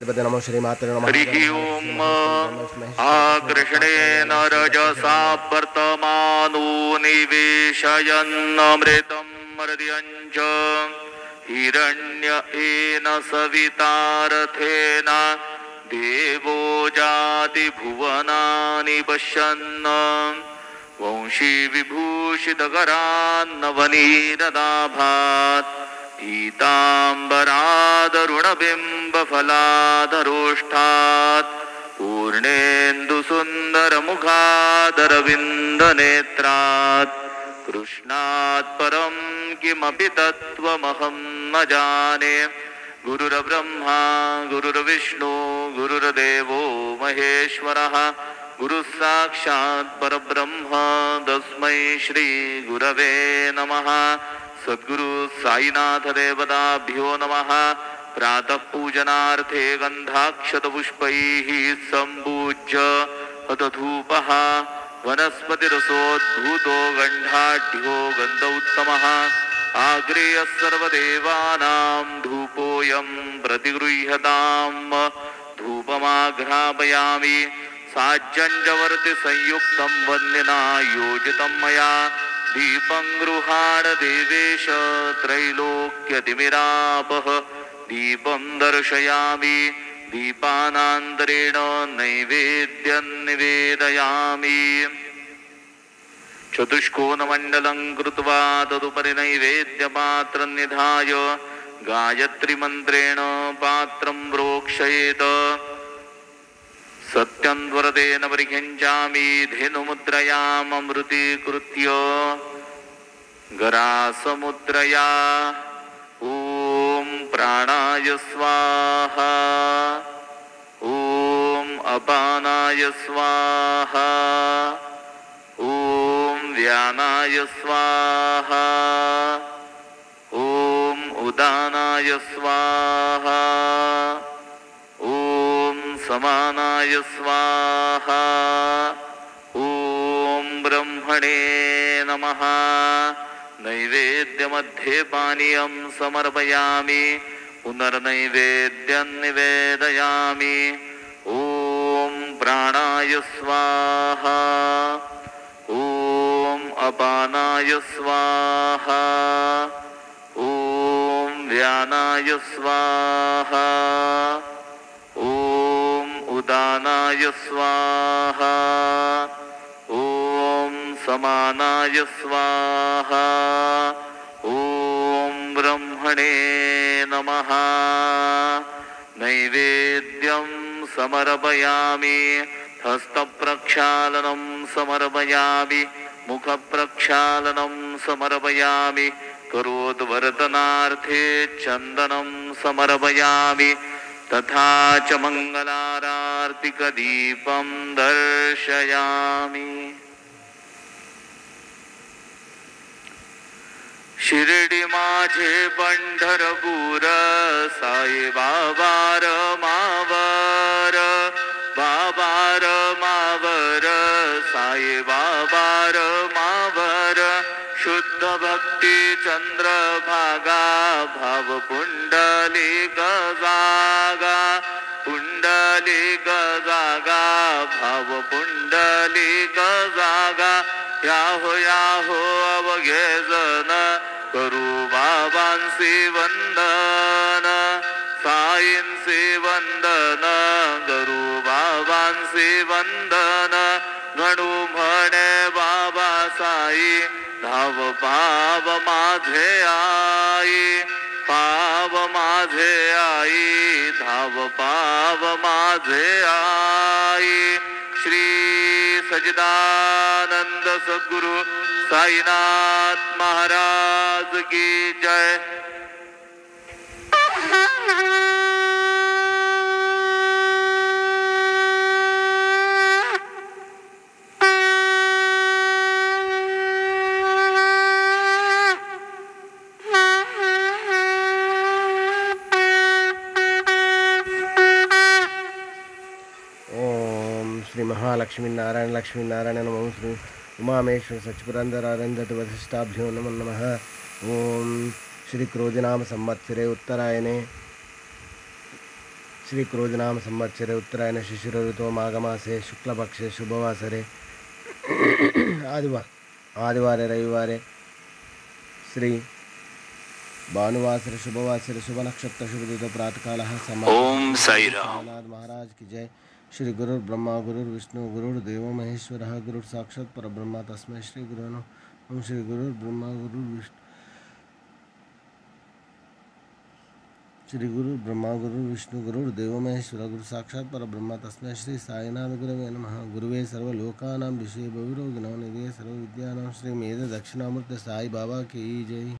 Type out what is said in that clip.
नमो श्रीमात्रे नमः। हरिः ओम्। आकृष्णेन रजसा वर्तमानो निवेशयन्नमृतं मर्त्यञ्च हिरण्येन सवितारथेन देवो जातिभुवनानि पश्यन् वंशी विभूषितकरान्नवनीरदाभात् पीताम्बरादरुणबिम्बफलादरोष्ठात् पूर्णेन्दुसुन्दरमुखादरविन्दनेत्रात् कृष्णात् परं किमपि तत्त्वमहं न जाने। गुरुर्ब्रह्मा गुरुर्विष्णु गुरुर्देवो महेश्वरः गुरुः साक्षात् परब्रह्म तस्मै श्री गुरवे नमः। सद्गुरु साईनाथ देवताभ्यो नमः। प्रातः पूजनार्थे गन्धाक्षतपुष्पैः सम्पूज्य हतधूपः वनस्पतिरसोद्भूतो गन्धाढ्यो गन्ध उत्तमः आग्रेयः सर्वदेवानां धूपोऽयं प्रतिगृह्यताम्। धूपमाघ्रापयामि साज्जञ्जवर्ति संयुक्तं वन्यना योजितं मया दीपं गृहाण देवेश त्रैलोक्यतिमिरापः दीपं दर्शयामि दीपानान्तरेण नैवेद्यं निवेदयामि। चतुष्कोणमण्डलं कृत्वा तदुपरि नैवेद्यपात्रं निधाय गायत्रीमन्त्रेण पात्रं प्रोक्षयेत्। सत्यं वरदेन परिखिञ्चामि धेनुमुद्रयाममृतीकृत्य गरासमुद्रया ॐ प्राणाय स्वाहा ॐ अपानाय स्वाहा ॐ व्यानाय स्वाहा ॐ उदानाय स्वाहा ॐ समानाय स्वाहा ॐ ब्रह्मणे नमः। नैवेद्यमध्ये पानीयं समर्पयामि पुनर्नैवेद्यं निवेदयामि। ॐ प्राणाय स्वाहा ॐ अपानाय स्वाहा ॐ व्यानाय स्वाहा ॐ उदानाय स्वाहा ॐ समानाय स्वाहा ॐ ब्रह्मणे नमः। नैवेद्यं समर्पयामि हस्तप्रक्षालनं समर्पयामि मुखप्रक्षालनं समर्पयामि करोद्वर्तनार्थे चन्दनं समर्पयामि तथा च मङ्गलारार्तिकदीपं दर्शयामि। शिर्डी माझे पंढरपूर साई बाबार मावर बाबार मावर साई बाबार मावर शुद्ध भक्ती चंद्रभागा भाव पुंडलिक जागा पुंडलिक जागा भाव पुंडलिक जागा याहो अवघे जन करू बाबांसी वंदन साईंसी वंदन करू बाबांसी वंदन गणू म्हणे बाबा साई धाव पाव माझे आई पाव माझे आई धाव पाव माझे आई। श्री सच्चिदानंद सद्गुरु साईनाथ महाराज की जय। श्री महालक्ष्मी नारायण लक्ष्मी नारायण नमः। श्री उमामेश्वर सच्चिपुरंदरानंद वशिष्ठाभ्यो नमो नमः। ओम श्री क्रोधिनाम संवत्सरे उत्तरायणे श्री क्रोधनाम संवत्सरे उत्तरायण शिशिर ऋतु माघमासे शुक्लपक्षे शुभवासरे आदिवारे रविवारे श्री भानुवासरे शुभवासरे शुभ नक्षत्र शुभदित प्रातःकाल ओम साई राम। महाराज की जय। श्री गुरुर्ब्रह्मा गुरुर्विष्णु गुरुर्देवो महेश्वरः गुरुः साक्षात् परब्रह्म तस्मै श्री गुरुवे नमः। ओम श्री गुरुर्ब्रह्मा गुरुर्विष्णु श्री गुरुर्ब्रह्मा गुरुर्विष्णु गुरुर्देवो महेश्वरः गुरुः साक्षात् परब्रह्म तस्मै श्री साईनाथ गुरवे नमः। गुरुवे सर्वलोकानां विषये भविरोगिणां निधये सर्वविद्यानां श्री मेध दक्षिणामूर्ति साई बाबा की जय।